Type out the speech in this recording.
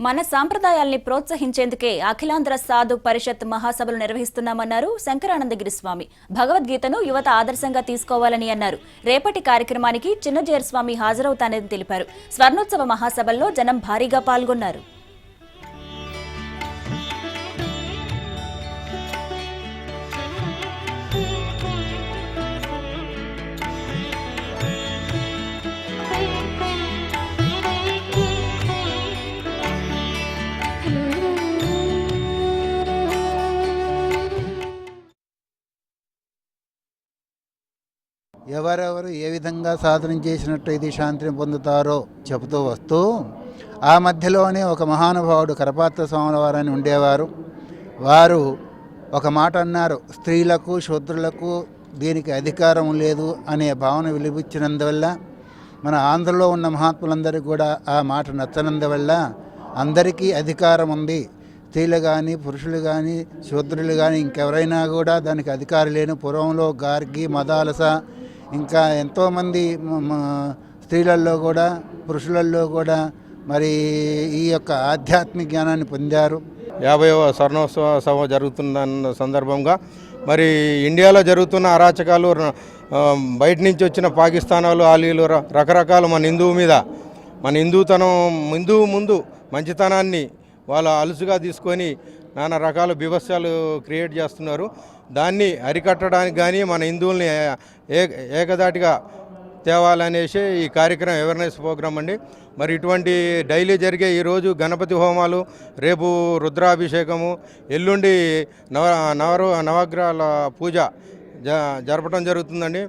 మన సాంప్రదాయాల్ని ప్రోత్సహించేందుకే అఖిలాంధ్ర సాధు పరిషత్ మహాసభలు నిర్వహిస్తున్నామన్నారు శంకరానందగిరి స్వామి. భగవద్గీతను యువత ఆదర్శంగా తీసుకోవాలని అన్నారు. రేపటి కార్యక్రమానికి చిన్నజేర్ స్వామి హాజరవుతానని తెలిపారు. స్వర్ణోత్సవ మహాసభల్లో జనం భారీగా పాల్గొన్నారు. ఎవరెవరు ఏ విధంగా సాధన చేసినట్టు ఇది శాంతిని పొందుతారో చెబుతూ వస్తూ ఆ మధ్యలోనే ఒక మహానుభావుడు కరపాత్ర స్వాముల వారని ఉండేవారు. వారు ఒక మాట అన్నారు, స్త్రీలకు శూద్రులకు దీనికి అధికారం లేదు అనే భావన వెలిబుచ్చినందువల్ల మన ఆంధ్రలో ఉన్న మహాత్ములందరికీ కూడా ఆ మాట నచ్చనందువల్ల అందరికీ అధికారం ఉంది, స్త్రీలు కానీ పురుషులు కానీ శూద్రులు కానీ ఇంకెవరైనా కూడా దానికి అధికారం లేని పూర్వంలో గార్గి మదాలస ఇంకా ఎంతోమంది స్త్రీలలో కూడా పురుషులలో కూడా మరి ఈ యొక్క ఆధ్యాత్మిక జ్ఞానాన్ని పొందారు. 50వ స్వర్ణోత్సవ సభ జరుగుతున్న సందర్భంగా మరి ఇండియాలో జరుగుతున్న అరాచకాలు, బయట నుంచి వచ్చిన పాకిస్తాన్ వాళ్ళు ఆలీలు రకరకాల మన హిందువు మీద, మన హిందూతనం ముందు మంచితనాన్ని వాళ్ళు అలుసుగా తీసుకొని నానా రకాల బీభత్సాలు క్రియేట్ చేస్తున్నారు. దాన్ని అరికట్టడానికి కానీ మన హిందువుల్ని ఏకదాటిగా తేవాలనేసి ఈ కార్యక్రమం అవేర్నెస్ ప్రోగ్రామ్ అండి. మరి ఇటువంటి డైలీ జరిగే ఈరోజు గణపతి హోమాలు, రేపు రుద్రాభిషేకము, ఎల్లుండి నవగ్రహాల పూజ జరపడం జరుగుతుందండి.